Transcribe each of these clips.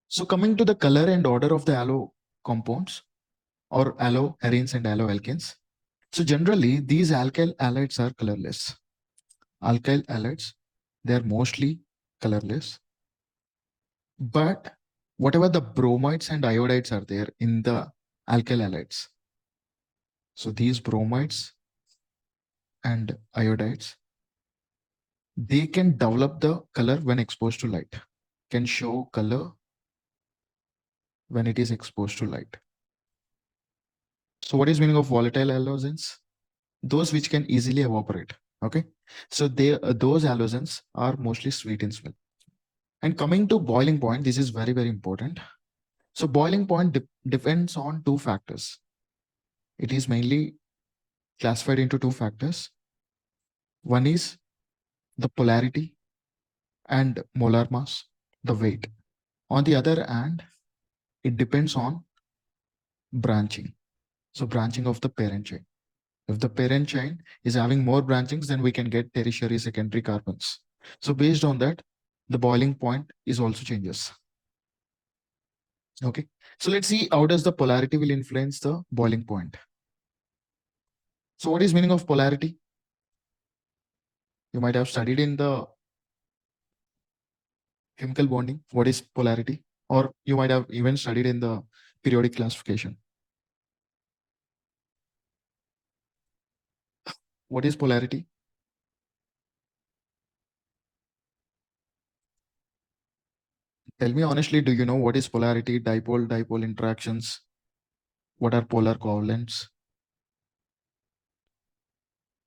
So coming to the color and order of the allo compounds or allo arenes and allo alkanes. So generally these alkyl halides are colorless. Alkyl halides, they are mostly colorless. But whatever the bromides and iodides are there in the alkyl halides, so these bromides and iodides, they can develop the color when exposed to light, can show color when it is exposed to light. So what is meaning of volatile halogens? Those which can easily evaporate. Okay. So those halogens are mostly sweet in smell. And coming to boiling point, this is very, very important. So boiling point depends on two factors. It is mainly classified into two factors. One is the polarity and molar mass, the weight. On the other hand, it depends on branching. So branching of the parent chain. If the parent chain is having more branchings, then we can get tertiary, secondary carbons. So based on that, the boiling point is also changes. Okay. So let's see how does the polarity will influence the boiling point. So what is meaning of polarity? You might have studied in the chemical bonding, what is polarity, or you might have even studied in the periodic classification. What is polarity? Tell me honestly, do you know what is polarity, dipole interactions? What are polar covalents?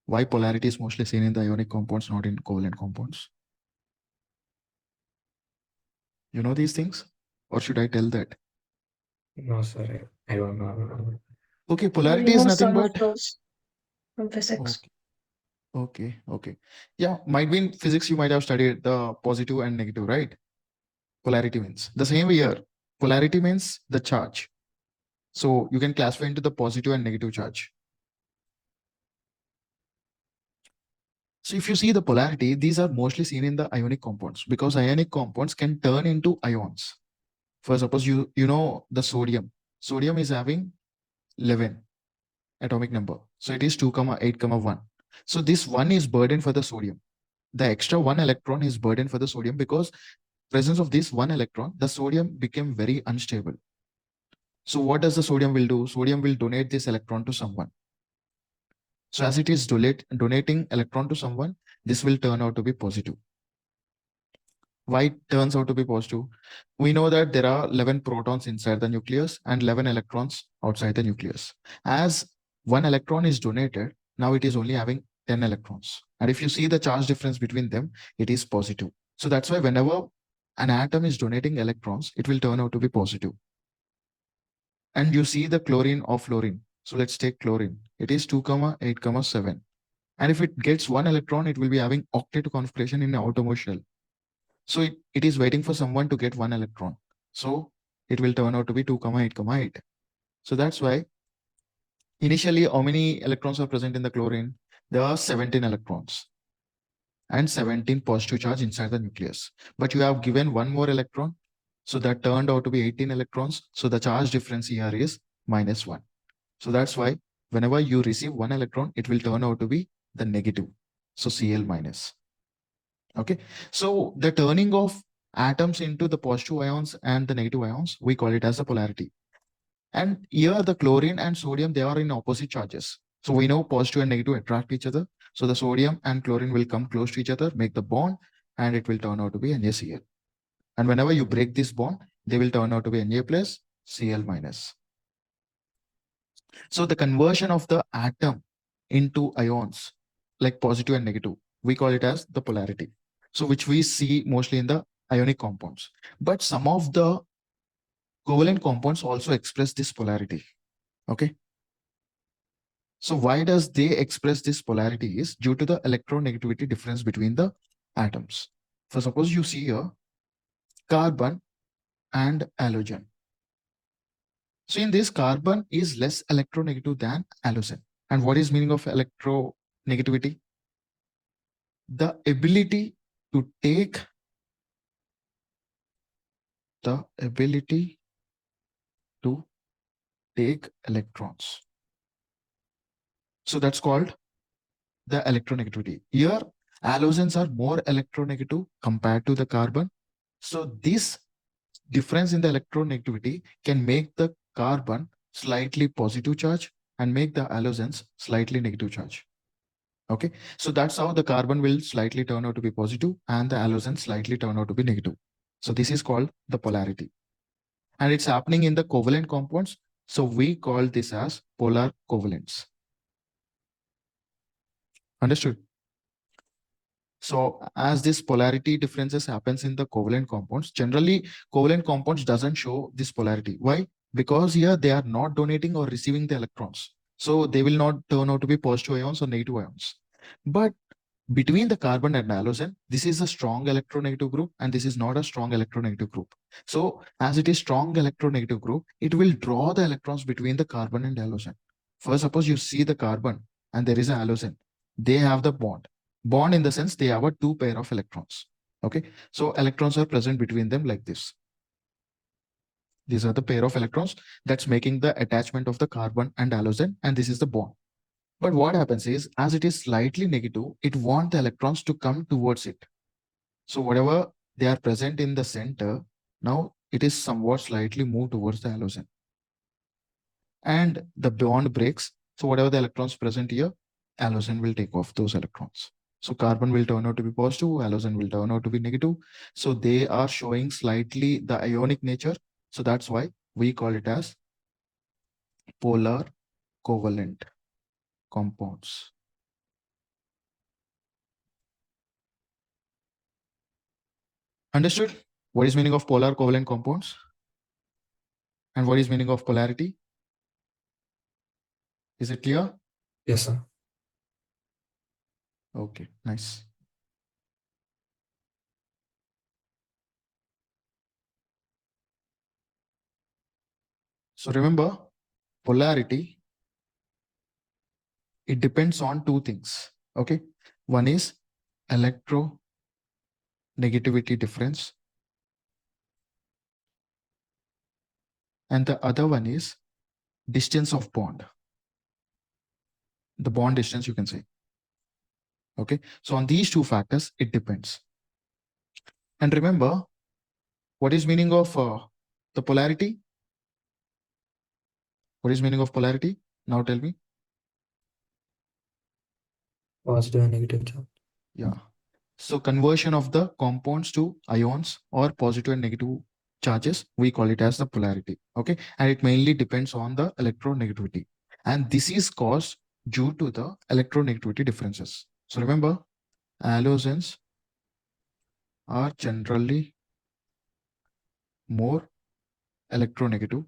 Why polarity is mostly seen in the ionic compounds, not in covalent compounds? You know these things? Or should I tell that? No, sir, I don't know. Okay, I polarity is know nothing some of but those from physics. okay, okay. Yeah, might be in physics you might have studied the positive and negative, right? Polarity means the same way here. Polarity means the charge. So you can classify into the positive and negative charge. So if you see the polarity, these are mostly seen in the ionic compounds because ionic compounds can turn into ions. For suppose you know the sodium. Sodium is having 11 atomic number. So it is 2, 8, 1. So this 1 is burden for the sodium. The extra 1 electron is burden for the sodium because presence of this 1 electron, the sodium became very unstable. So what does the sodium will do? Sodium will donate this electron to someone. So as it is donating electron to someone, this will turn out to be positive. Why it turns out to be positive? We know that there are 11 protons inside the nucleus and 11 electrons outside the nucleus. As one electron is donated, now it is only having 10 electrons. And if you see the charge difference between them, it is positive. So that's why whenever an atom is donating electrons, it will turn out to be positive. And you see the chlorine or fluorine. So let's take chlorine. It is 2, 8, 7. And if it gets one electron, it will be having octet configuration in the outermost shell. So it is waiting for someone to get one electron. So it will turn out to be 2, 8, 8. So that's why initially how many electrons are present in the chlorine? There are 17 electrons and 17 positive charge inside the nucleus. But you have given one more electron. So that turned out to be 18 electrons. So the charge difference here is -1. So that's why whenever you receive one electron, it will turn out to be the negative. So Cl minus. Okay. So the turning of atoms into the positive ions and the negative ions, we call it as a polarity. And here the chlorine and sodium, they are in opposite charges. So we know positive and negative attract each other. So the sodium and chlorine will come close to each other, make the bond, and it will turn out to be NaCl. And whenever you break this bond, they will turn out to be Na plus Cl minus. So the conversion of the atom into ions, like positive and negative, we call it as the polarity. So which we see mostly in the ionic compounds. But some of the covalent compounds also express this polarity. Okay. So why does they express this polarity is due to the electronegativity difference between the atoms. So suppose you see here carbon and halogen. So in this, carbon is less electronegative than halogen. And what is meaning of electronegativity? The ability to take the ability to take electrons. So that's called the electronegativity. Here, halogens are more electronegative compared to the carbon. So this difference in the electronegativity can make the carbon slightly positive charge and make the halogens slightly negative charge. Okay, so that's how the carbon will slightly turn out to be positive and the halogen slightly turn out to be negative. So this is called the polarity. And it's happening in the covalent compounds. So we call this as polar covalents. Understood? So as this polarity differences happens in the covalent compounds, generally covalent compounds doesn't show this polarity. Why? Because here they are not donating or receiving the electrons. So they will not turn out to be positive ions or negative ions. But between the carbon and halogen, this is a strong electronegative group and this is not a strong electronegative group. So as it is strong electronegative group, it will draw the electrons between the carbon and halogen. First, suppose you see the carbon and there is a halogen. They have the bond. Bond in the sense they have a two pair of electrons. Okay. So electrons are present between them like this. These are the pair of electrons that's making the attachment of the carbon and halogen, and this is the bond. But what happens is, as it is slightly negative, it wants the electrons to come towards it. So whatever they are present in the center, now it is somewhat slightly moved towards the halogen. And the bond breaks. So whatever the electrons present here, halogen will take off those electrons. So carbon will turn out to be positive, halogen will turn out to be negative. So they are showing slightly the ionic nature. So that's why we call it as polar covalent compounds. Understood? What is meaning of polar covalent compounds? And what is meaning of polarity? Is it clear? Yes, sir. Okay, nice. So remember, polarity, it depends on two things. Okay. One is electronegativity difference. And the other one is distance of bond. The bond distance, you can say. Okay. So on these two factors, it depends. And remember, what is meaning of the polarity? What is meaning of polarity? Now tell me. Positive and negative charge. Yeah. So conversion of the compounds to ions or positive and negative charges, we call it as the polarity. Okay. And it mainly depends on the electronegativity. And this is caused due to the electronegativity differences. So remember, halogens are generally more electronegative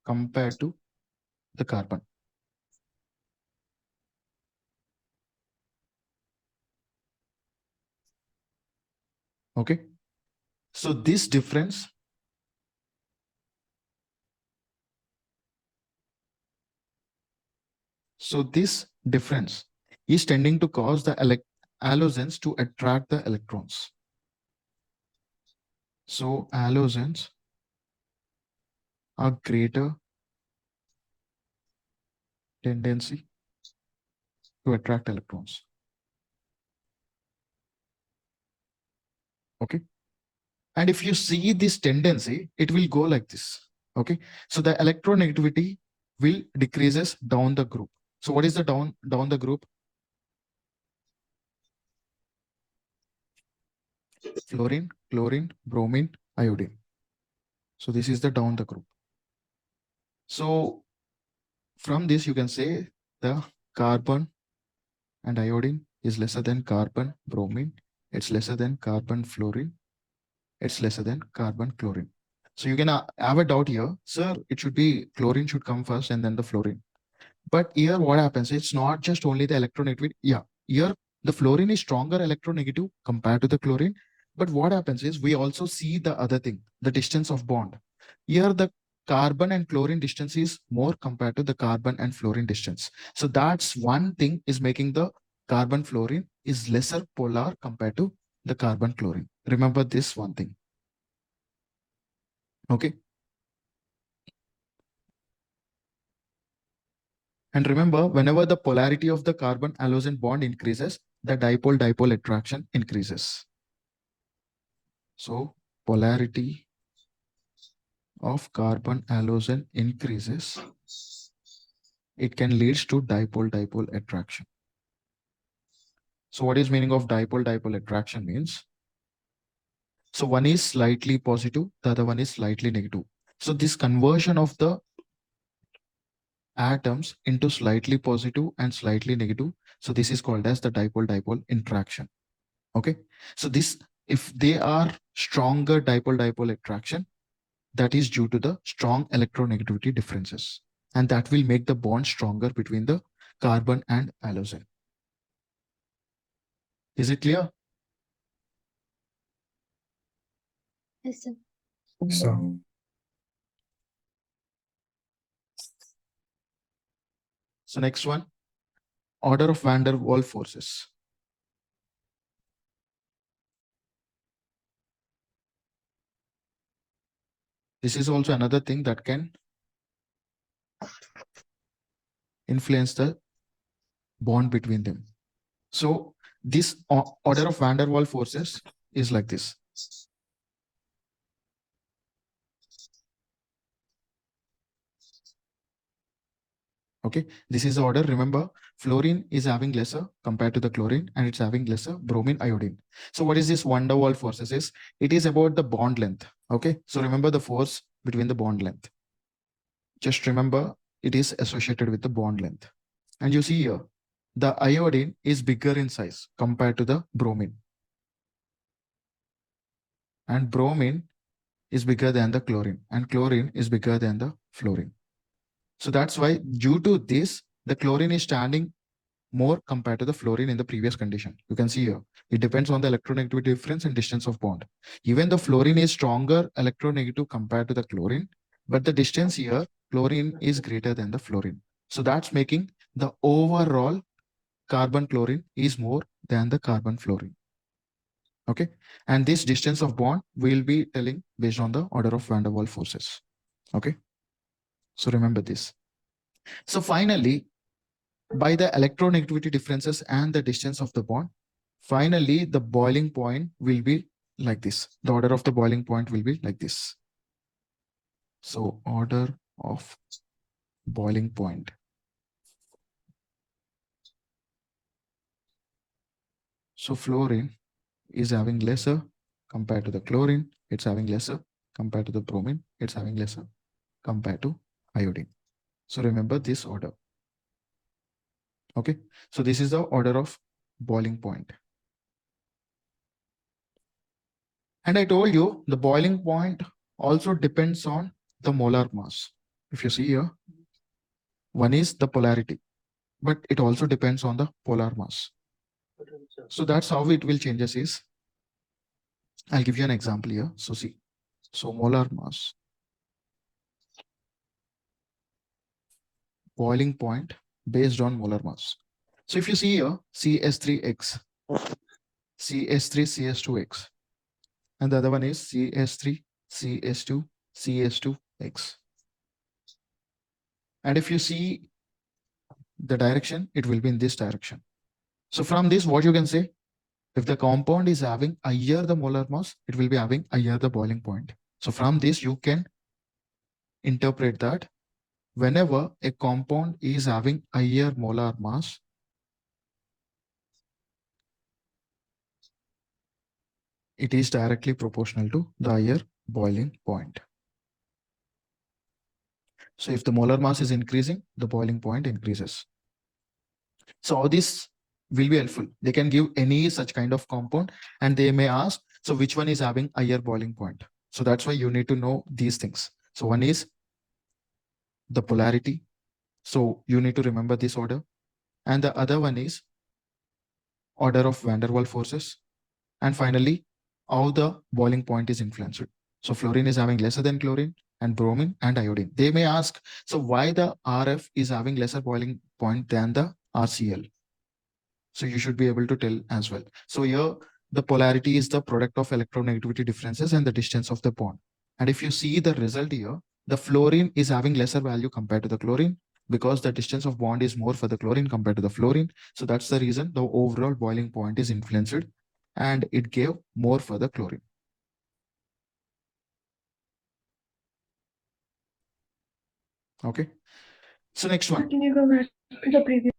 compared to the carbon. Okay. So this difference is tending to cause the halogens to attract the electrons. So halogens are greater tendency to attract electrons. Okay. And if you see this tendency, it will go like this. Okay. So the electronegativity will decreases down the group. So what is the down the group? Fluorine, chlorine, bromine, iodine. So this is the down the group. So from this, you can say the carbon and iodine is lesser than carbon, bromine. It's lesser than carbon, fluorine. It's lesser than carbon, chlorine. So you can have a doubt here, sir, it should be chlorine should come first and then the fluorine. But here what happens, it's not just only the electronegativity. Yeah, here the fluorine is stronger electronegative compared to the chlorine. But what happens is we also see the other thing, the distance of bond. Here the carbon and chlorine distance is more compared to the carbon and fluorine distance. So that's one thing is making the carbon fluorine is lesser polar compared to the carbon chlorine. Remember this one thing. Okay. And remember, whenever the polarity of the carbon halogen bond increases, the dipole-dipole attraction increases. So polarity of carbon halogen increases, it can lead to dipole-dipole attraction. So what is meaning of dipole-dipole attraction means? So one is slightly positive, the other one is slightly negative. So this conversion of the atoms into slightly positive and slightly negative. So this is called as the dipole-dipole interaction. Okay. So this, if they are stronger dipole-dipole attraction, that is due to the strong electronegativity differences. And that will make the bond stronger between the carbon and halogen. Is it clear? Yes, sir. So, So next one, order of van der Waals forces. This is also another thing that can influence the bond between them. So this order of van der Waals forces is like this. Okay, this is the order. Remember, fluorine is having lesser compared to the chlorine, and it's having lesser bromine, iodine. So what is this van der Waals forces is? It is about the bond length. Okay, so remember the force between the bond length. Just remember it is associated with the bond length. And you see here, the iodine is bigger in size compared to the bromine. And bromine is bigger than the chlorine, and chlorine is bigger than the fluorine. So that's why, due to this, the chlorine is standing more compared to the fluorine in the previous condition. You can see here, it depends on the electronegativity difference and distance of bond. Even the fluorine is stronger electronegative compared to the chlorine, but the distance here, chlorine is greater than the fluorine. So that's making the overall carbon chlorine is more than the carbon fluorine. Okay. And this distance of bond will be telling based on the order of van der Waals forces. Okay. So remember this. So finally, by the electronegativity differences and the distance of the bond, finally, the boiling point will be like this. The order of the boiling point will be like this. So order of boiling point. So fluorine is having lesser compared to the chlorine. It's having lesser compared to the bromine. It's having lesser compared to iodine. So remember this order. Okay. So this is the order of boiling point. And I told you the boiling point also depends on the molar mass. If you see here, one is the polarity, but it also depends on the polar mass. So that's how it will changes is, I'll give you an example here. So see, so molar mass, boiling point based on molar mass. So if you see here, CS3X, CS3CS2X, and the other one is CS3CS2, CS2X. And if you see the direction, it will be in this direction. So from this, what you can say, if the compound is having higher the molar mass, it will be having higher the boiling point. So from this, you can interpret that whenever a compound is having higher molar mass, it is directly proportional to the higher boiling point. So if the molar mass is increasing, the boiling point increases. So all this will be helpful. They can give any such kind of compound and they may ask, so which one is having higher boiling point? So that's why you need to know these things. So one is the polarity. So you need to remember this order. And the other one is order of van der Waals forces. And finally, how the boiling point is influenced. So fluorine is having lesser than chlorine, and bromine and iodine. They may ask, so why the RF is having lesser boiling point than the RCl? So you should be able to tell as well. So here the polarity is the product of electronegativity differences and the distance of the bond. And if you see the result here, the fluorine is having lesser value compared to the chlorine because the distance of bond is more for the chlorine compared to the fluorine. So that's the reason the overall boiling point is influenced and it gave more for the chlorine. Okay. So next one. Can you go back to the previous?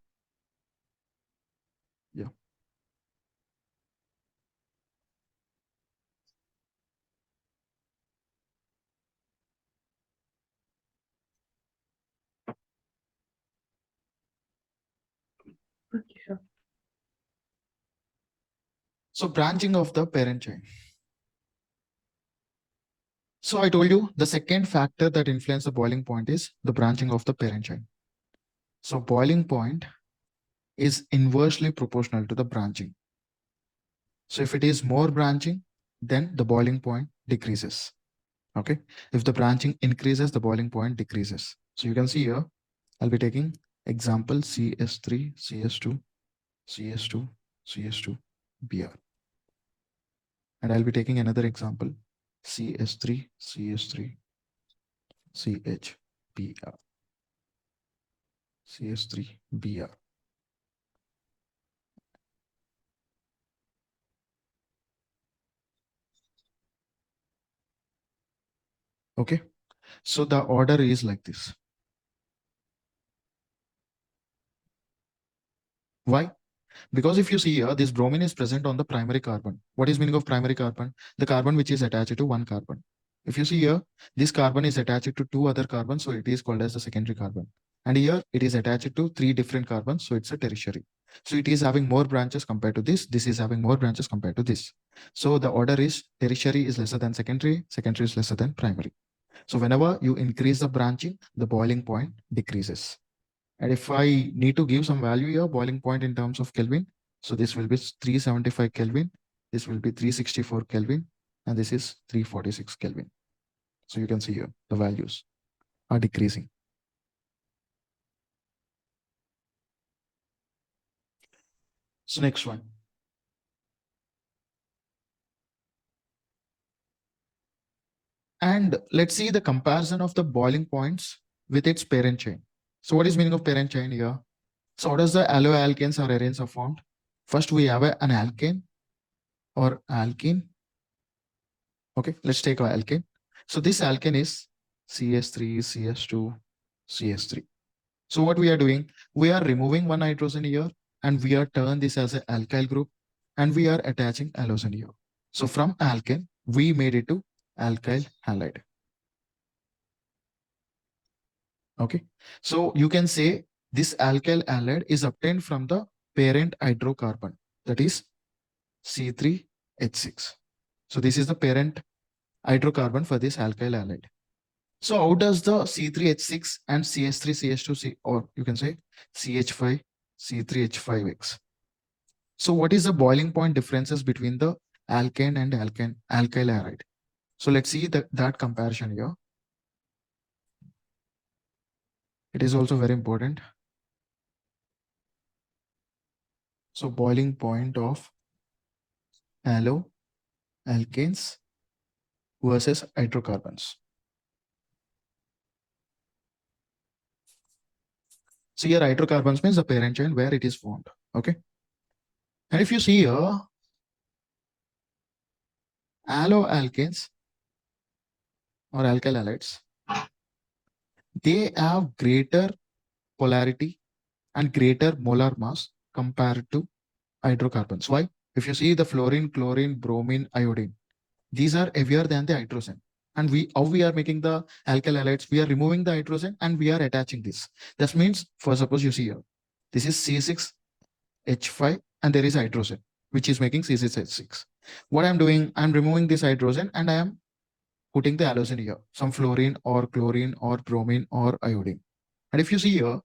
Yeah. Okay, sure. So branching of the parent chain. So I told you the second factor that influences the boiling point is the branching of the parent chain. So boiling point is inversely proportional to the branching. So if it is more branching, then the boiling point decreases. Okay. If the branching increases, the boiling point decreases. So you can see here, I'll be taking example CS3, CS2, CS2, CS2, Br. And I'll be taking another example CS3, CS3, CH, Br, CS3, Br. Okay. So the order is like this. Why? Because if you see here, this bromine is present on the primary carbon. What is meaning of primary carbon? The carbon which is attached to one carbon. If you see here, this carbon is attached to two other carbons, so it is called as the secondary carbon. And here it is attached to three different carbons, so it's a tertiary. So it is having more branches compared to this. This is having more branches compared to this. So the order is tertiary is lesser than secondary, secondary is lesser than primary. So whenever you increase the branching, the boiling point decreases. And if I need to give some value here, boiling point in terms of Kelvin, so this will be 375 Kelvin, this will be 364 Kelvin, and this is 346 Kelvin. So you can see here, the values are decreasing. So next one. And let's see the comparison of the boiling points with its parent chain. So what is meaning of parent chain here? So how does the alloalkanes or arenes are formed? First, we have an alkane or alkene. Okay, let's take our alkane. So this alkane is CS3, CS2, CS3. So what we are doing, we are removing one hydrogen here and we are turn this as an alkyl group and we are attaching halogen here. So from alkane, we made it to alkyl halide. Okay, so you can say this alkyl halide is obtained from the parent hydrocarbon, that is C3H6. So this is the parent hydrocarbon for this alkyl halide. So how does the C3H6 and CH3CH2, or you can say CH5, C3H5X. So what is the boiling point differences between the alkane and alkyl halide? So let's see that comparison here. It is also very important. So boiling point of alkanes versus hydrocarbons. So here hydrocarbons means the parent chain where it is formed. Okay. And if you see here, alkanes or alkyl halides, they have greater polarity and greater molar mass compared to hydrocarbons. Why? If you see the fluorine, chlorine, bromine, iodine, these are heavier than the hydrogen. And how we are making the alkyl halides, we are removing the hydrogen and we are attaching this. That means, for suppose you see here, this is C6H5 and there is hydrogen, which is making C6H6. What I'm doing, I'm removing this hydrogen and I am putting the halogen here, some fluorine or chlorine or bromine or iodine. And if you see here,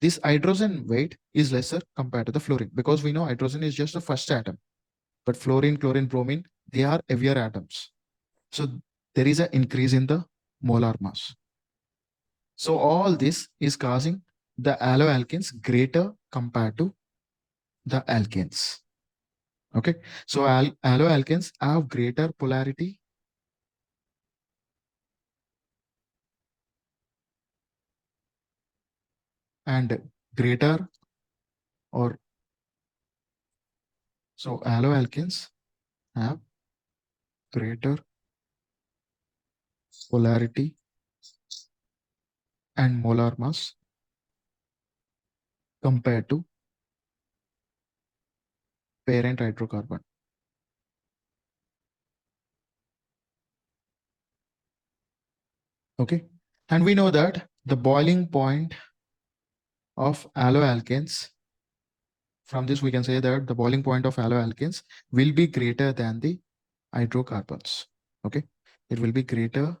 this hydrogen weight is lesser compared to the fluorine because we know hydrogen is just the first atom, but fluorine, chlorine, bromine, they are heavier atoms. So there is an increase in the molar mass. So all this is causing the alloalkanes greater compared to the alkanes. Okay, so alloalkanes have greater polarity and greater or so alloalkanes have greater polarity and molar mass compared to parent hydrocarbon. Okay, and we know that the boiling point of alloalkanes, from this we can say that the boiling point of alloalkanes will be greater than the hydrocarbons. Okay, it will be greater,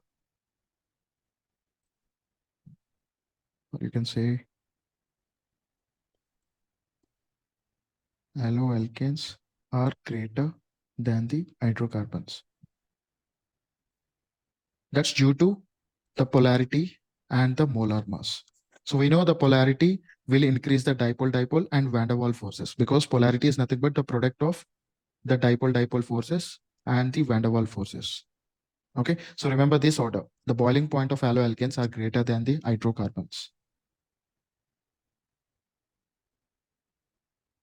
or you can say alloalkanes are greater than the hydrocarbons. That's due to the polarity and the molar mass. So we know the polarity will increase the dipole-dipole and van der Waals forces, because polarity is nothing but the product of the dipole-dipole forces and the van der Waals forces. Okay, so remember this order. The boiling point of alloalkanes are greater than the hydrocarbons.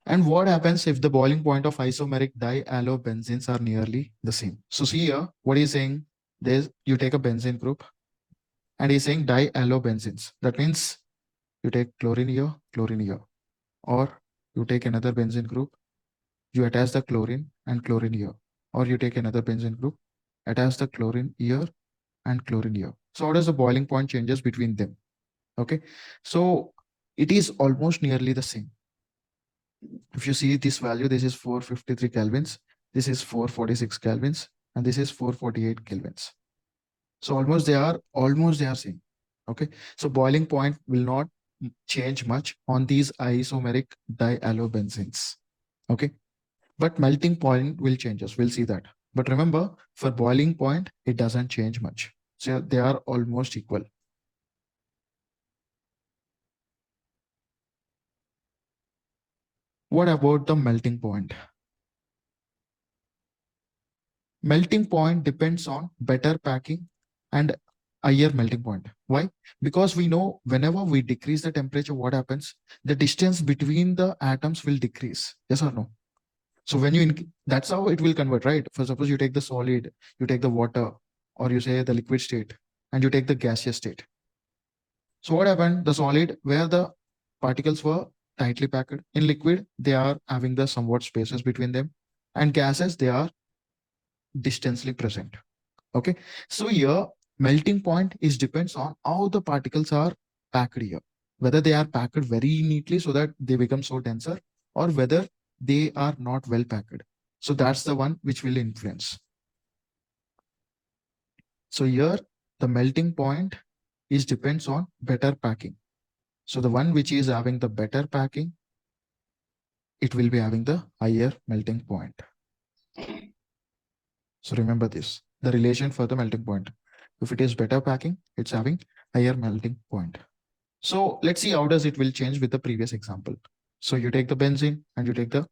And what happens if the boiling point of isomeric diallobenzenes are nearly the same? So see here, what he's saying, there's you take a benzene group and he's saying diallobenzenes. That means you take chlorine here, or you take another benzene group, you attach the chlorine and chlorine here, or you take another benzene group, attach the chlorine here and chlorine here. So how does the boiling point changes between them? Okay, so it is almost nearly the same. If you see this value, this is 453 kelvins, this is 446 kelvins, and this is 448 kelvins. So almost they are same. Okay, so boiling point will not change much on these isomeric diallobenzenes. Okay, but melting point will change us. We'll see that. But remember, for boiling point, it doesn't change much. So they are almost equal. What about the melting point? Melting point depends on better packing and higher melting point. Why? Because we know whenever we decrease the temperature, what happens? The distance between the atoms will decrease. Yes or no? So when that's how it will convert, right? For suppose you take the solid, you take the water, or you say the liquid state, and you take the gaseous state. So what happened? The solid, where the particles were tightly packed. In liquid, they are having the somewhat spaces between them. And gases, they are distantly present. Okay, so here melting point is depends on how the particles are packed here, whether they are packed very neatly so that they become so denser, or whether they are not well packed. So that's the one which will influence. So here the melting point is depends on better packing. So the one which is having the better packing, it will be having the higher melting point. So remember this, the relation for the melting point. If it is better packing, it's having higher melting point. So let's see how does it will change with the previous example. So you take the benzene and you take the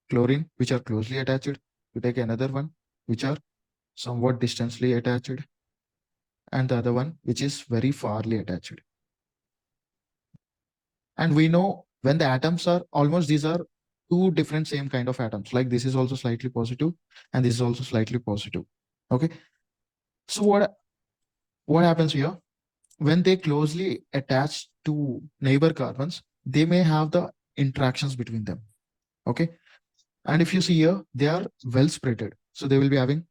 chlorine, which are closely attached. You take another one, which are somewhat distantly attached, and the other one, which is very farly attached. And we know when the atoms are almost, these are two different same kind of atoms. Like this is also slightly positive, and this is also slightly positive. Okay. So what happens here? When they closely attach to neighbor carbons, they may have the interactions between them. Okay. And if you see here, they are well spreaded. So they will be having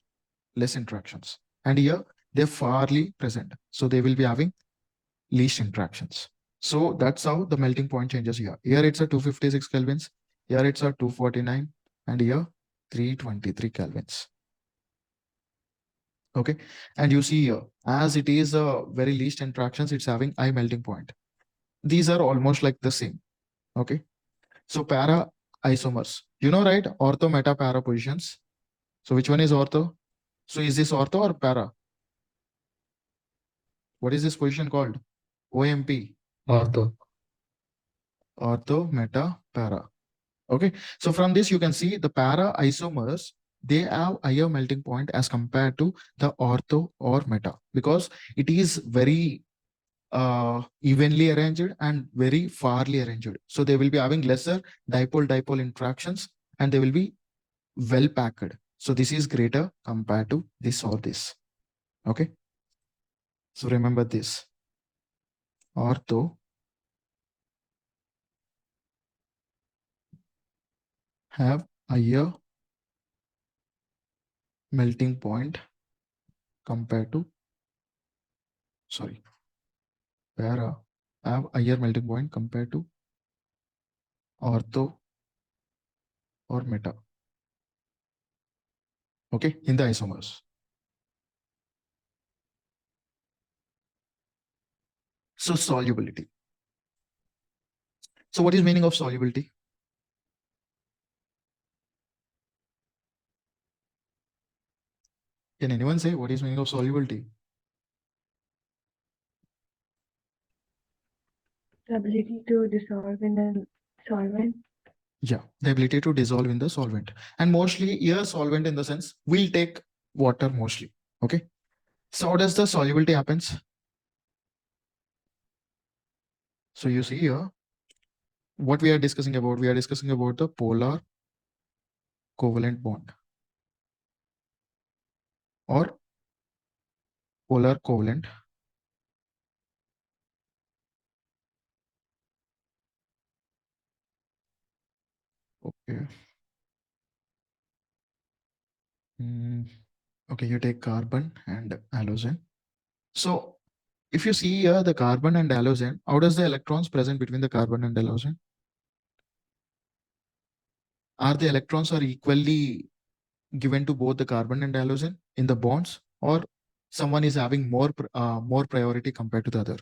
less interactions. And here, they're farly present. So they will be having least interactions. So that's how the melting point changes here. Here it's a 256 kelvins. Here it's a 249. And here 323 kelvins. Okay. And you see here, as it is a very least interactions, it's having high melting point. These are almost like the same. Okay. So para isomers, you know, right? Ortho, meta, para positions. So which one is ortho? So is this ortho or para? What is this position called? OMP. Ortho. Ortho, meta, para. Okay, so from this you can see the para isomers, they have higher melting point as compared to the ortho or meta, because it is very evenly arranged and very farly arranged. So they will be having lesser dipole-dipole interactions and they will be well packed. So this is greater compared to this or this. Okay. So remember this. Ortho have higher melting point compared to, sorry, para have higher melting point compared to ortho or meta. Okay, in the isomers. So solubility. So what is meaning of solubility? Can anyone say what is meaning of solubility? The ability to dissolve in a solvent. Yeah, the ability to dissolve in the solvent. And mostly here solvent in the sense we'll take water mostly. Okay. So how does the solubility happens? So you see here, what we are discussing about, we are discussing about the polar covalent bond or polar covalent. Okay. Okay, you take carbon and halogen. So if you see here the carbon and halogen, how does the electrons present between the carbon and halogen? Are the electrons are equally given to both the carbon and halogen in the bonds, or someone is having more priority compared to the other?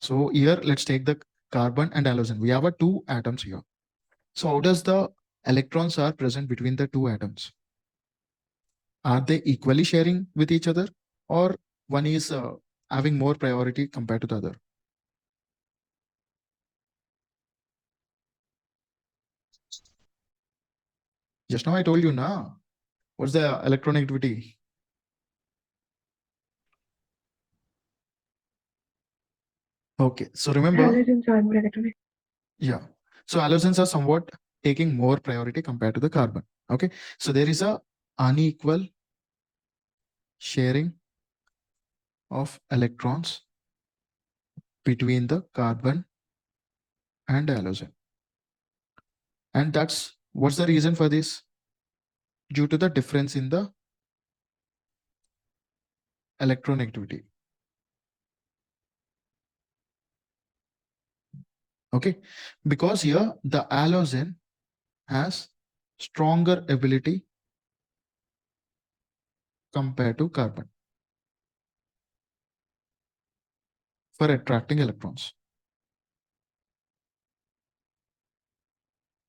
So here let's take the carbon and halogen. We have a two atoms here. So how does the electrons are present between the two atoms? Are they equally sharing with each other, or one is having more priority compared to the other? Just now I told you now. What's the electronegativity? Okay, so remember, Halogens are more electronic. yeah. So halogens are somewhat taking more priority compared to the carbon. Okay, so there is a unequal sharing of electrons between the carbon and halogen. And that's what's the reason for this? Due to the difference in the electronegativity. Okay, because here the halogen has stronger ability compared to carbon for attracting electrons.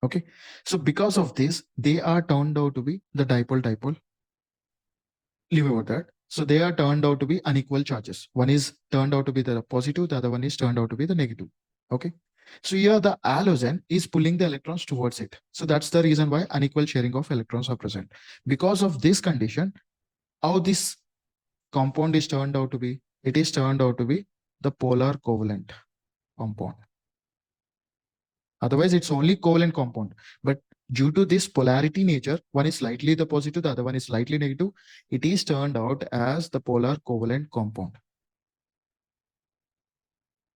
Okay, so because of this, they are turned out to be the dipole-dipole. Leave about that. So they are turned out to be unequal charges. One is turned out to be the positive, the other one is turned out to be the negative. Okay. So here the halogen is pulling the electrons towards it. So that's the reason why unequal sharing of electrons are present. Because of this condition, how this compound is turned out to be? It is turned out to be the polar covalent compound. Otherwise, it's only covalent compound. But due to this polarity nature, one is slightly the positive, the other one is slightly negative. It is turned out as the polar covalent compound.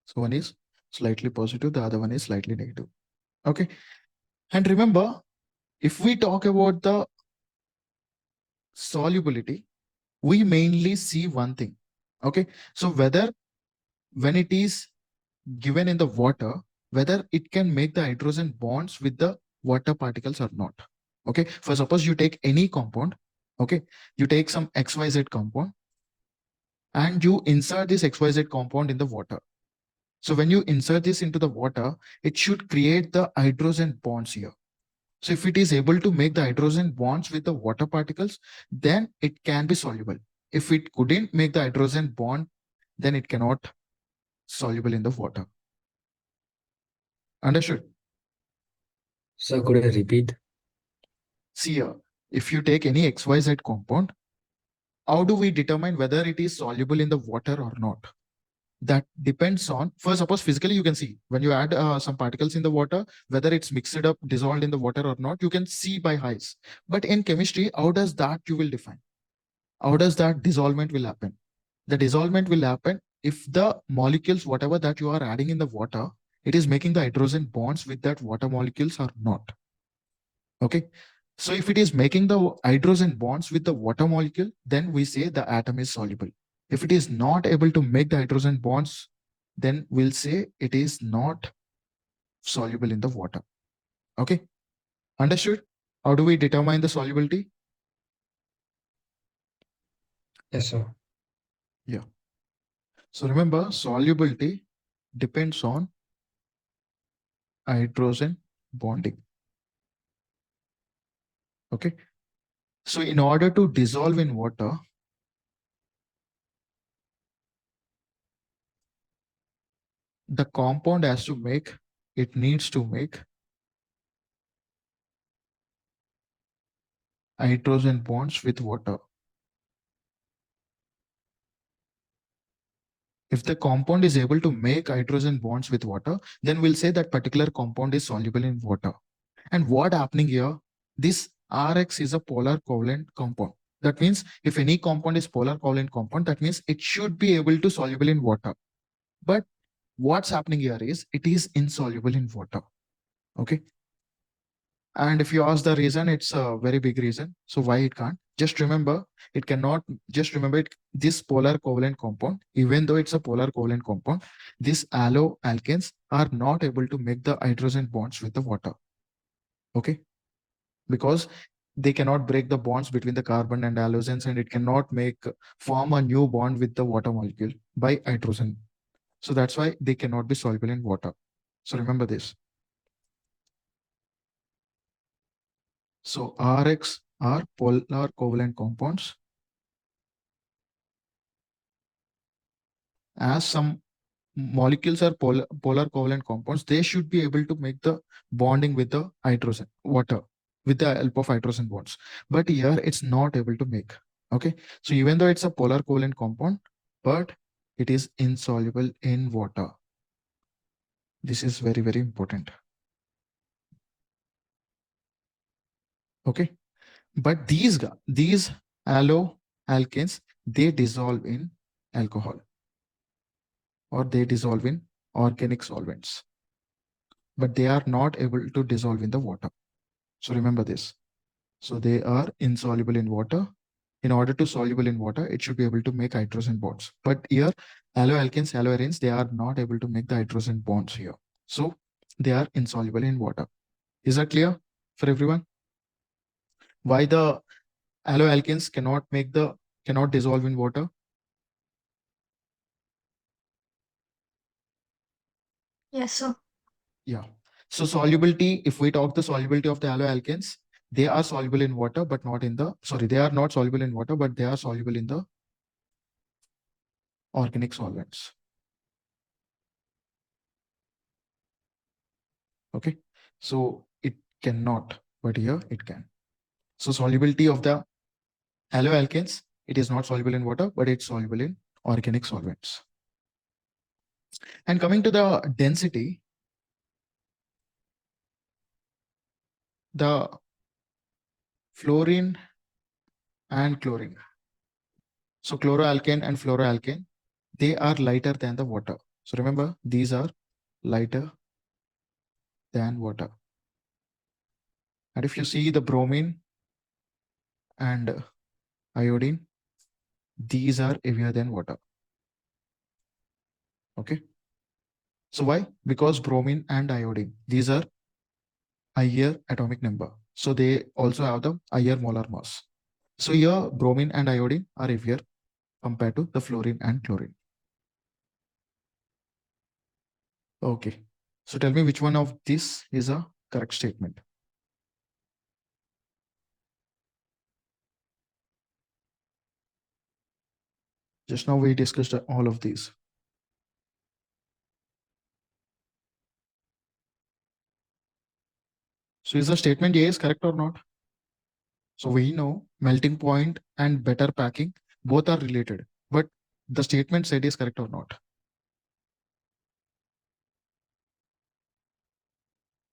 So one is slightly positive, the other one is slightly negative. Okay. And remember, if we talk about the solubility, we mainly see one thing. Okay. So whether when it is given in the water, whether it can make the hydrogen bonds with the water particles or not. Okay. For suppose you take any compound, okay, you take some XYZ compound and you insert this XYZ compound in the water. So when you insert this into the water, it should create the hydrogen bonds here. So if it is able to make the hydrogen bonds with the water particles, then it can be soluble. If it couldn't make the hydrogen bond, then it cannot soluble in the water. Understood? Sir, could I repeat? See here, if you take any XYZ compound, how do we determine whether it is soluble in the water or not? That depends on, first, suppose physically you can see when you add some particles in the water, whether it's mixed up, dissolved in the water or not, you can see by eyes. But in chemistry, how does that you will define? How does that dissolvement will happen? The dissolvement will happen if the molecules, whatever that you are adding in the water, it is making the hydrogen bonds with that water molecules or not. Okay. So if it is making the hydrogen bonds with the water molecule, then we say the atom is soluble. If it is not able to make the hydrogen bonds, then we'll say it is not soluble in the water. Okay. Understood? How do we determine the solubility? Yes, sir. Yeah. So remember, solubility depends on hydrogen bonding. Okay. So in order to dissolve in water, the compound has to make, it needs to make hydrogen bonds with water. If the compound is able to make hydrogen bonds with water, then we'll say that particular compound is soluble in water. And what happening here? This Rx is a polar covalent compound. That means if any compound is polar covalent compound, that means it should be able to soluble in water. But what's happening here is it is insoluble in water. Okay. And if you ask the reason, it's a very big reason. So why it can't? Just remember, it cannot, just remember it, this polar covalent compound, even though it's a polar covalent compound, these alkanes are not able to make the hydrogen bonds with the water. Okay. Because they cannot break the bonds between the carbon and halogens, and it cannot make form a new bond with the water molecule by hydrogen. So that's why they cannot be soluble in water. So remember this. So Rx are polar covalent compounds. As some molecules are polar covalent compounds, they should be able to make the bonding with the hydrogen, water, with the help of hydrogen bonds. But here it's not able to make. Okay. So even though it's a polar covalent compound, but it is insoluble in water. This is very, very important. Okay. But these alkanes, they dissolve in alcohol or they dissolve in organic solvents, but they are not able to dissolve in the water. So remember this. So they are insoluble in water. In order to soluble in water, it should be able to make hydrogen bonds. But here, alloalkanes, alloarenes, they are not able to make the hydrogen bonds here. So they are insoluble in water. Is that clear for everyone? Why the alloalkanes cannot dissolve in water? Yes, sir. Yeah. So solubility, if we talk the solubility of the alloalkanes, they are soluble in water, but not in the, sorry, they are not soluble in water, but they are soluble in the organic solvents. Okay. So it cannot, but here it can. So solubility of the alloalkanes, it is not soluble in water, but it's soluble in organic solvents. And coming to the density, the fluorine and chlorine. So chloroalkane and fluoroalkane, they are lighter than the water. So remember, these are lighter than water. And if you see the bromine and iodine, these are heavier than water. Okay. So why? Because bromine and iodine, these are higher atomic number. So they also have the higher molar mass. So here bromine and iodine are heavier compared to the fluorine and chlorine. Okay. So tell me which one of this is a correct statement. Just now we discussed all of these. So is the statement A is correct or not? So we know melting point and better packing both are related, but the statement said is correct or not?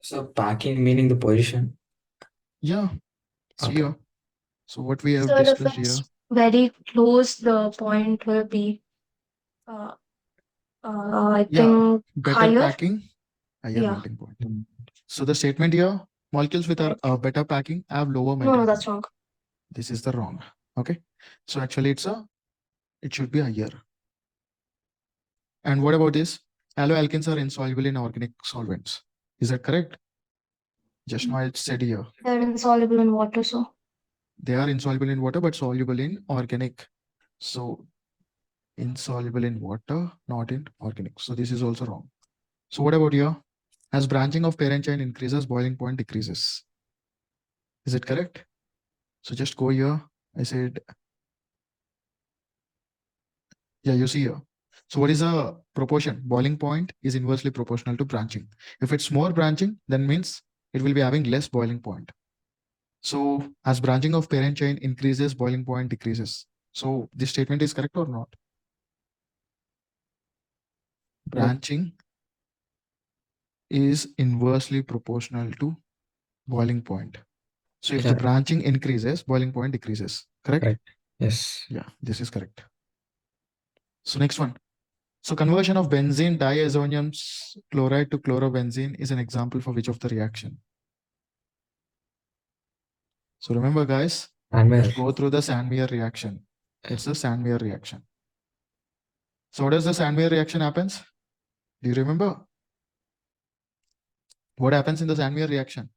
So packing meaning the position. Yeah. See Okay. here. So what we have So if discussed here. it's very close, the point will be, uh, I Yeah. think Better higher. packing, higher Yeah. melting point. So the statement here, molecules with Right. a better packing have lower No, no, melting that's point. wrong. This is the wrong. Okay. So actually it should be higher. And what about this? Haloalkanes are insoluble in organic solvents. Is that correct? Just now it said here. They're insoluble in water, so They are insoluble in water, but soluble in organic. So insoluble in water, not in organic. So this is also wrong. So what about here? As branching of parent chain increases, boiling point decreases. Is it correct? So just go here. I said, yeah, you see here. So what is the proportion? Boiling point is inversely proportional to branching. If it's more branching, then means it will be having less boiling point. So as branching of parent chain increases, boiling point decreases. So this statement is correct or not? Branching is inversely proportional to boiling point. So if the Yeah, branching increases, boiling point decreases. Correct? correct. Yes. Yeah, this is correct. So next one. So conversion of benzene diazonium chloride to chlorobenzene is an example for which of the reaction? So remember guys, And where? go through the Sandmeyer reaction. It's the Sandmeyer reaction. So what does the Sandmeyer reaction happens? Do you remember? What happens in the Sandmeyer reaction?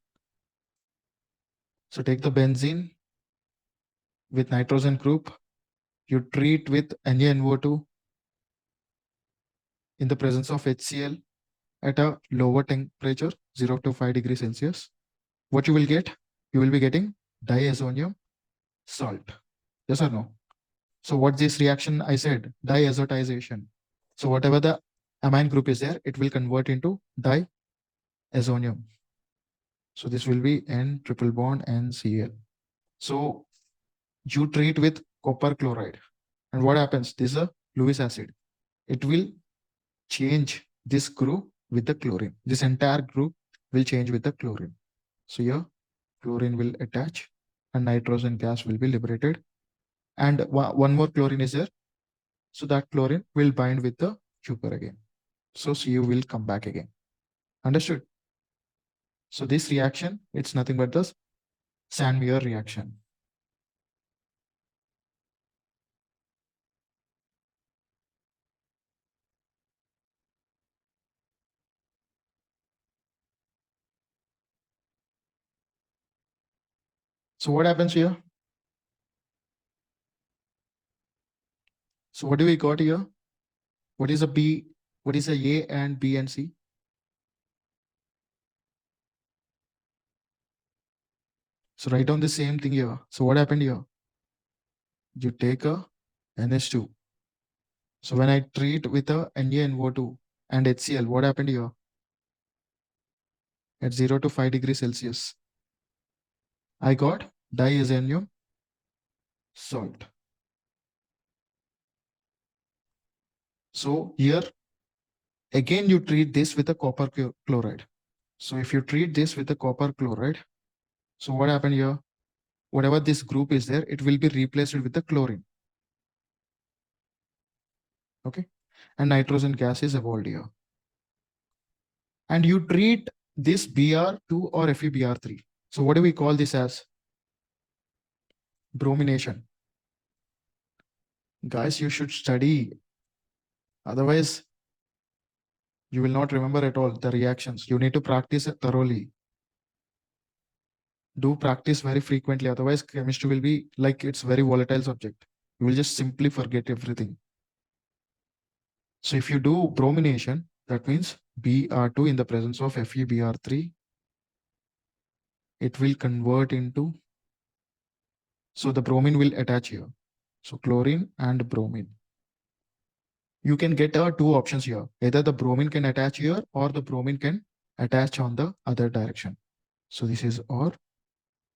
So take the benzene with nitrogen group, you treat with NaNO2 in the presence of HCl at a lower temperature, 0 to 5 degrees Celsius. What you will get? You will be getting diazonium salt. Yes or no? So what this reaction I said, diazotization. So whatever the amine group is there, it will convert into diazonium. So this will be N triple bond NCl. So you treat with copper chloride. And what happens? This is a Lewis acid. It will change this group with the chlorine. This entire group will change with the chlorine. So here chlorine will attach and nitrogen gas will be liberated. And one more chlorine is there. So that chlorine will bind with the Cooper again. So Cu will come back again. Understood? So this reaction, it's nothing but the Sandmeyer reaction. So what happens here? So what do we got here? What is a B? What is a A and B and C? So write down the same thing here. So what happened here? You take a NH2. So when I treat with a NaNO2 and HCl, what happened here? At 0 to 5 degrees Celsius, I got diazonium salt. So here again you treat this with a copper chloride. So if you treat this with a copper chloride, so what happened here? Whatever this group is there, it will be replaced with the chlorine. Okay. And nitrogen gas is evolved here. And you treat this Br2 or FeBr3. So what do we call this as? Bromination. Guys, you should study. Otherwise, you will not remember at all the reactions. You need to practice it thoroughly. Do practice very frequently. Otherwise, chemistry will be like it's very volatile subject. You will just simply forget everything. So if you do bromination, that means Br2 in the presence of FeBr3, it will convert into, so the bromine will attach here. So chlorine and bromine. You can get two options here. Either the bromine can attach here or the bromine can attach on the other direction. So this is or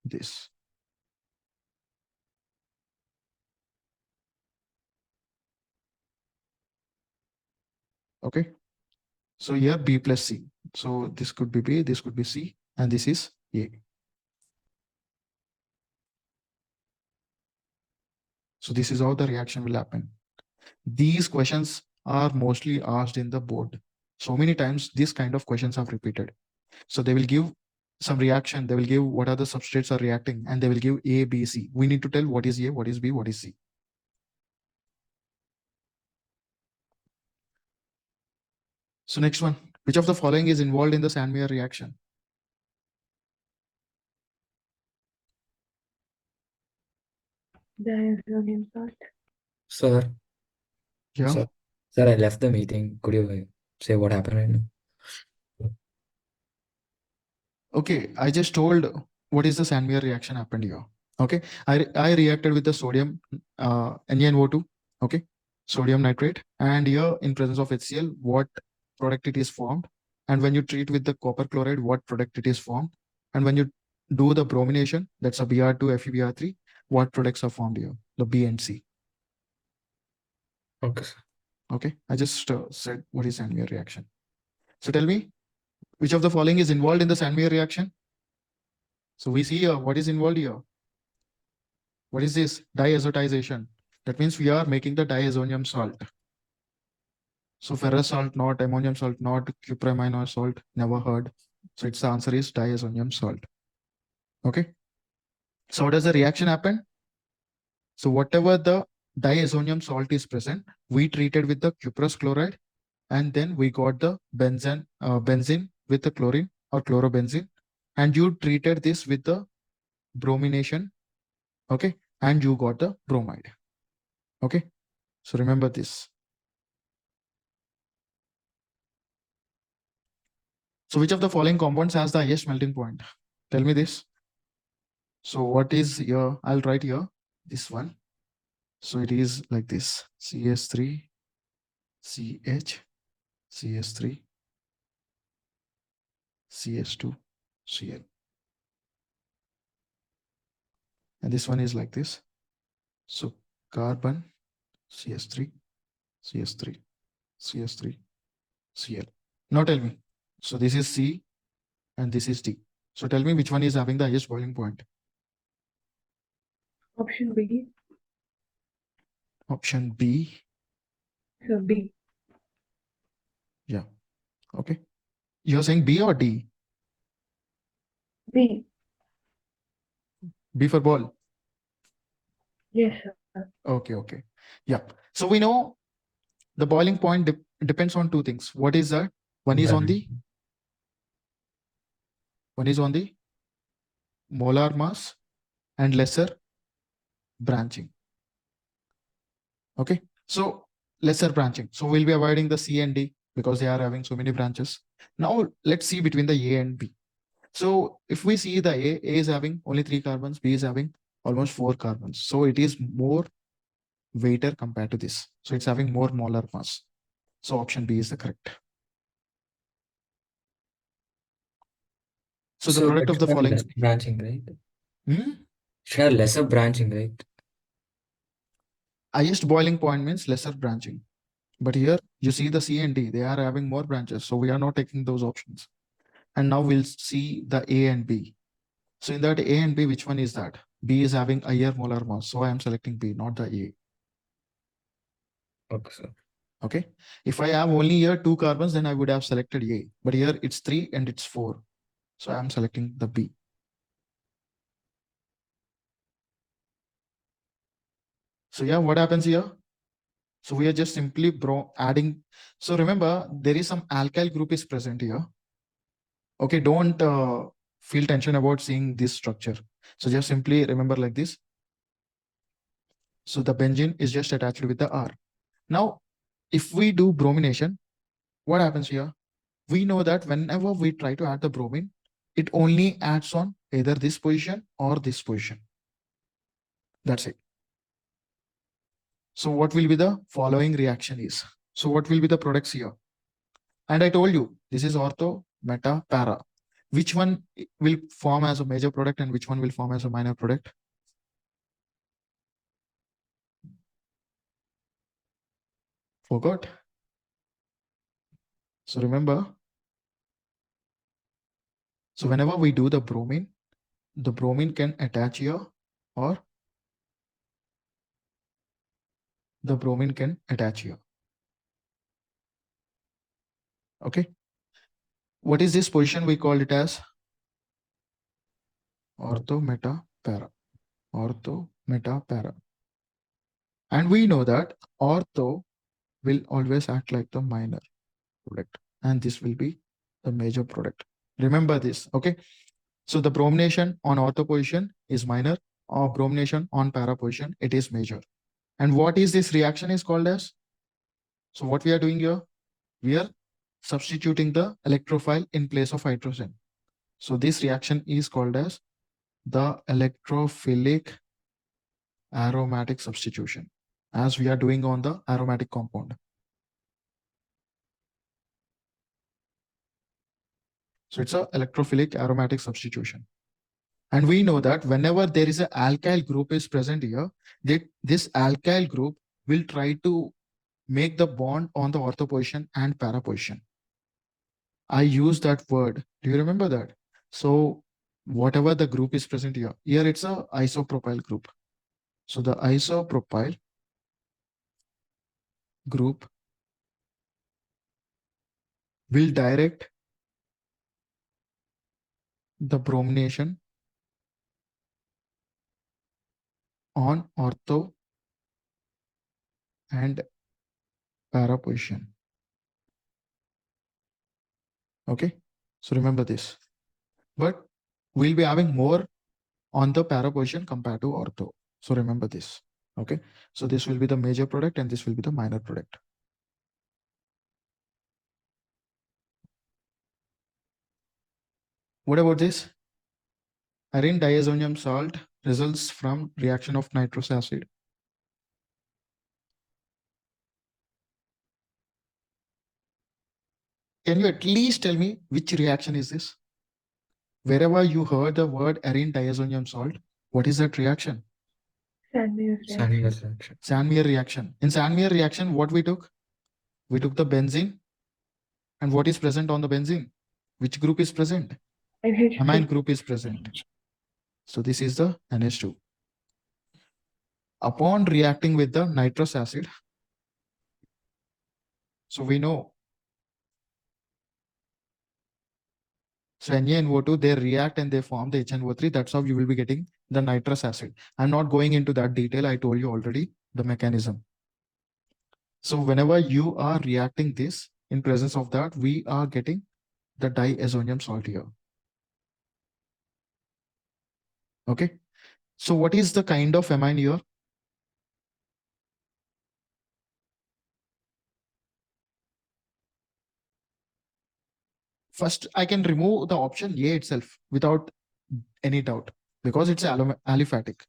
this. Okay. So here B plus C. So this could be B, this could be C, and this is A. So this is how the reaction will happen. These questions are mostly asked in the board. So many times these kind of questions are repeated. So they will give some reaction, they will give what are the substrates are reacting, and they will give A, B, C. We need to tell what is A, what is B, what is C. So next one, which of the following is involved in the Sandmeyer reaction? Diazonium salt. Sir, Yeah. sir, I left the meeting. Could you say what happened right now? Okay, I just told what is the Sandmeyer reaction happened here. Okay, I reacted with the sodium NaNO2. Okay, sodium nitrate, and here in presence of HCl, what product it is formed, and when you treat with the copper chloride, what product it is formed, and when you do the bromination, that's a Br2 FeBr3, what products are formed here, the B and C. Okay, sir. Okay, I just said what is Sandmeyer reaction. So tell me, which of the following is involved in the Sandmeyer reaction? So we see what is involved here. What is this? Diazotization. That means we are making the diazonium salt. So ferrous salt, not ammonium salt, not cupramine salt, never heard. So its answer is diazonium salt. Okay. So how does the reaction happen? So whatever the diazonium salt is present, we treated with the cuprous chloride, and then we got the benzene with the chlorine or chlorobenzene, and you treated this with the bromination. Okay, and you got the bromide. Okay, so remember this. So which of the following compounds has the highest melting point? Tell me this. So what is here? I'll write here this one. So it is like this: CS3, CH, CS3, CS2, Cl. And this one is like this. So carbon, CS3, CS3, CS3, Cl. Now tell me. So this is C and this is D. So tell me which one is having the highest boiling point. Option B. Option B. So B. Yeah. Okay. You're saying B or D? B. B for ball. Yes, sir. Okay, okay. Yeah. So we know the boiling point depends on two things. What is that? One is on the molar mass and lesser branching. Okay. So lesser branching. So we'll be avoiding the C and D because they are having so many branches. Now let's see between the A and B. So if we see the A is having only 3 carbons, B is having almost 4 carbons. So it is more weighter compared to this. So it's having more molar mass. So option B is the correct. So the product of the following. Less branching, right? Hmm? Should have lesser branching, right? Highest boiling point means lesser branching. But here you see the C and D, they are having more branches. So we are not taking those options. And now we'll see the A and B. So in that A and B, which one is that? B is having higher molar mass. So I am selecting B, not the A. Okay, sir. Okay. If I have only here 2 carbons, then I would have selected A. But here it's 3 and it's 4. So I am selecting the B. So yeah, what happens here? So we are just simply adding. So remember, there is some alkyl group is present here. Okay, don't feel tension about seeing this structure. So just simply remember like this. So the benzene is just attached with the R. Now, if we do bromination, what happens here? We know that whenever we try to add the bromine, it only adds on either this position or this position. That's it. So what will be the following reaction is? So what will be the products here? And I told you, this is ortho, meta, para. which one will form as a major product and which one will form as a minor product? Forgot. So remember, so whenever we do the bromine can attach here, or the bromine can attach here. Okay. What is this position? We call it as ortho, meta, para. Ortho, meta, para. And we know that ortho will always act like the minor product, and this will be the major product. Remember this, okay? So the bromination on ortho position is minor, or bromination on para position, it is major. And what is this reaction is called as? So what we are doing here, we are substituting the electrophile in place of hydrogen. So this reaction is called as the electrophilic aromatic substitution, as we are doing on the aromatic compound. So it's a electrophilic aromatic substitution. And we know that whenever there is an alkyl group is present here, this alkyl group will try to make the bond on the ortho position and para position. I use that word. Do you remember that? So whatever the group is present here it's a isopropyl group. So the isopropyl group will direct the bromination on ortho and para position. Okay, so remember this. But we'll be having more on the para position compared to ortho. So remember this. Okay, so this will be the major product and this will be the minor product. What about this? Arene diazonium salt results from reaction of nitrous acid. Can you at least tell me which reaction is this? Wherever you heard the word arene diazonium salt, what is that reaction? Sandwich reaction. Sandmeyer reaction. In Sandmeyer reaction, what we took? We took the benzene. And what is present on the benzene? Which group is present? Amine group is present. So this is the NH2. Upon reacting with the nitrous acid, so we know, so Na and O2, they react and they form the HNO3. That's how you will be getting the nitrous acid. I'm not going into that detail. I told you already the mechanism. So whenever you are reacting this, in presence of that, we are getting the diazonium salt here. Okay. So what is the kind of amine here? First, I can remove the option A itself without any doubt because it's aliphatic.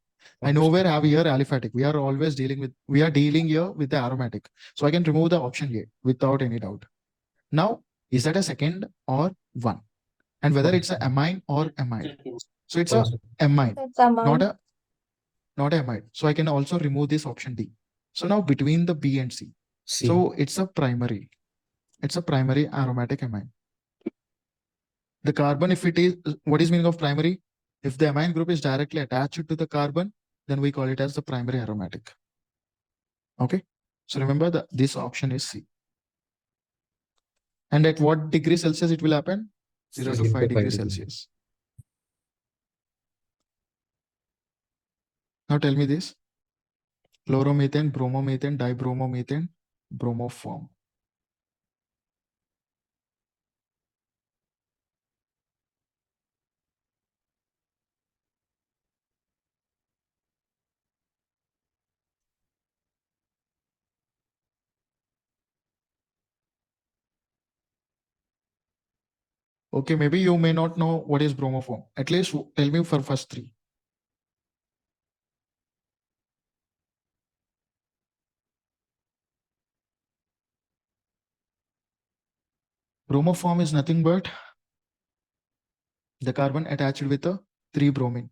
I nowhere have here aliphatic. We are dealing here with the aromatic. So I can remove the option A without any doubt. Now, is that a second or one? And whether it's a amine or amide. So it's a amine, It's a not amide. So I can also remove this option D. So now between the B and C. So it's a primary. It's a primary aromatic amine. The carbon, if it is, what is meaning of primary? If the amine group is directly attached to the carbon, then we call it as the primary aromatic. Okay. So remember that this option is C. And at what degree Celsius it will happen? 0 to 5 degrees Celsius. Now tell me this. Chloromethane, bromomethane, dibromomethane, bromoform. Okay, maybe you may not know what is bromoform. At least tell me for first three. Bromoform is nothing but The carbon attached with a 3-bromine.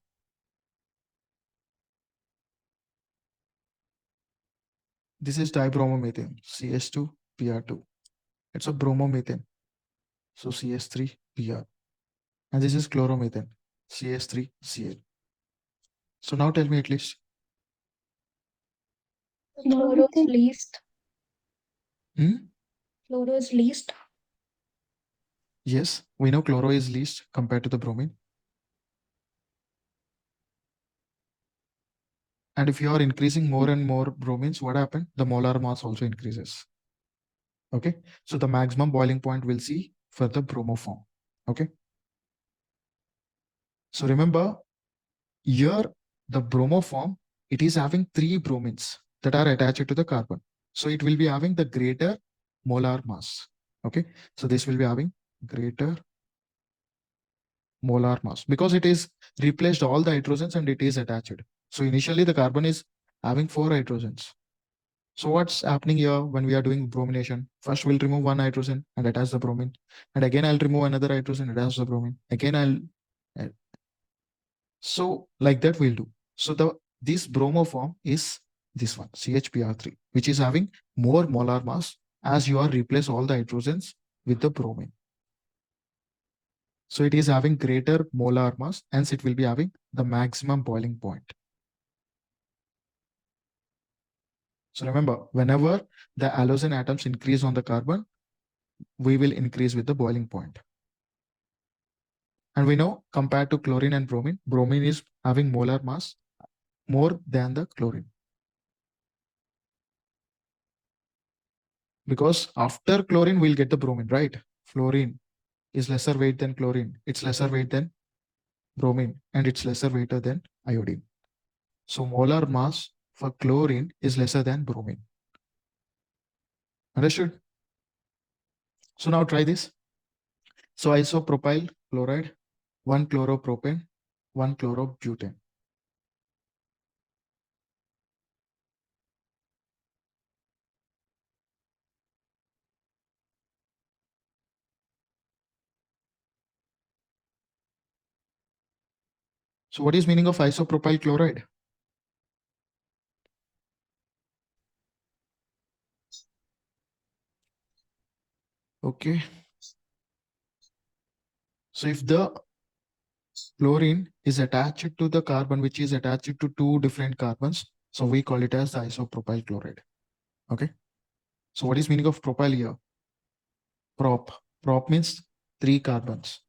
This is dibromomethane, CH2Br2. It's a bromomethane, so CH3Br. And this is chloromethane, CH3Cl. So now tell me at least. Fluoro's least. Hmm? Fluoro's least. Yes, we know chloro is least compared to the bromine. And if you are increasing more and more bromines, what happens? The molar mass also increases. Okay, so the maximum boiling point we'll see for the bromoform. Okay, so remember here the bromoform, it is having 3 bromines that are attached to the carbon. So it will be having the greater molar mass. Okay, so this will be having greater molar mass because it is replaced all the hydrogens and it is attached. So initially the carbon is having 4 hydrogens. So what's happening here when we are doing bromination? First, we'll remove one hydrogen and attach the bromine. And again, I'll remove another hydrogen and attach the bromine. Again, uh, so like that we'll do. So this bromo form is this one, CHBr3, which is having more molar mass as you are replace all the hydrogens with the bromine. So it is having greater molar mass, hence it will be having the maximum boiling point. So remember, whenever the halogen atoms increase on the carbon, we will increase with the boiling point. And we know compared to chlorine and bromine, bromine is having molar mass more than the chlorine. Because after chlorine, we'll get the bromine, right? Fluorine is lesser weight than chlorine. It's lesser weight than bromine and it's lesser weight than iodine. So molar mass for chlorine is lesser than bromine. Understood? So now try this. So isopropyl chloride, 1 chloropropane, 1 chlorobutane. So what is meaning of isopropyl chloride? Okay. So if the chlorine is attached to the carbon, which is attached to 2 different carbons, so we call it as the isopropyl chloride. Okay. So what is meaning of propyl here? Prop. Prop means 3 carbons.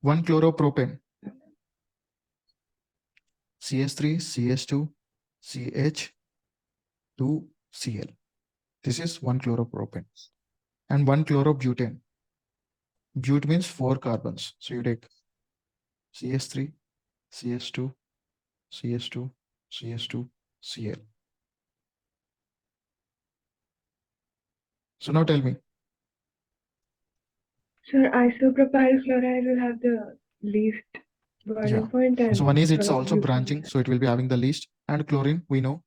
1 chloropropane. CH3, CH2, CH2Cl. This is 1 chloropropane. And 1 chlorobutane. But means 4 carbons. So you take CH3, CH2, CH2, CH2, Cl. So now tell me. Sir, isopropyl chloride will have the least boiling point and So one is it's also chlorobutane branching, so it will be having the least. And chlorine, we know.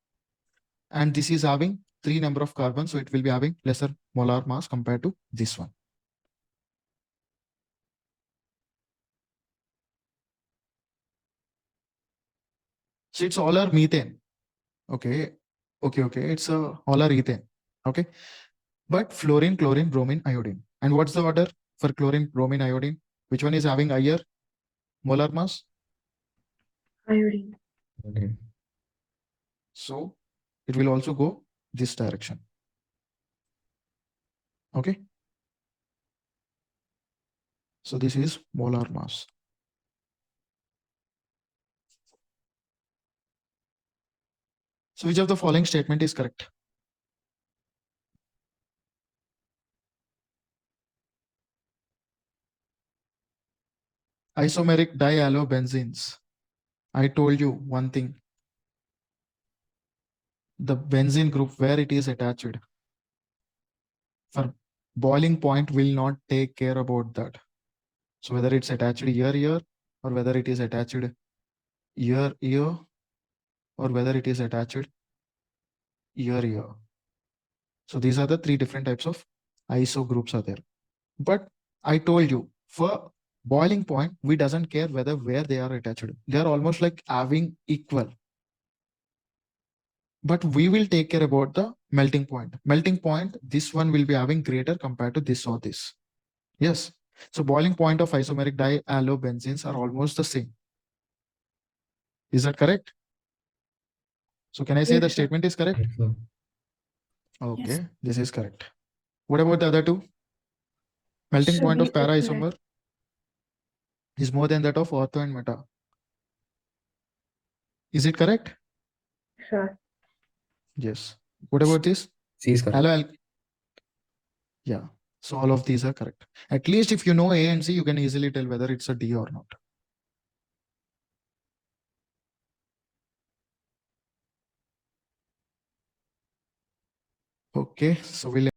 And this is having 3 number of carbons, so it will be having lesser molar mass compared to this one. So it's all our methane. Okay. Okay. It's all our ethane. Okay. But fluorine, chlorine, bromine, iodine. And what's the order for chlorine, bromine, iodine? Which one is having higher molar mass? iodine. Okay. So it will also go this direction. Okay. So this is molar mass. So which of the following statement is correct? Isomeric dihalobenzenes. I told you one thing. The benzene group where it is attached for boiling point will not take care about that. So whether it's attached here, or whether it is attached here, or whether it is attached here. So these are the 3 different types of iso groups are there. But I told you For boiling point, we doesn't care where they are attached. They are almost like having equal. But we will take care about the melting point. Melting point, this one will be having greater compared to this or this. Yes. So boiling point of isomeric diallobenzenes are almost the same. Is that correct? So can I say Yes, the sir. statement is correct? Think so. Okay, this is correct. What about the other two? Melting So point B of is correct. para-isomer is more than that of ortho and meta. Is it correct? Sir. Yes. What about this? C is correct. Yeah. So all of these are correct. At least if you know A and C, you can easily tell whether it's a D or not. Okay, so we'll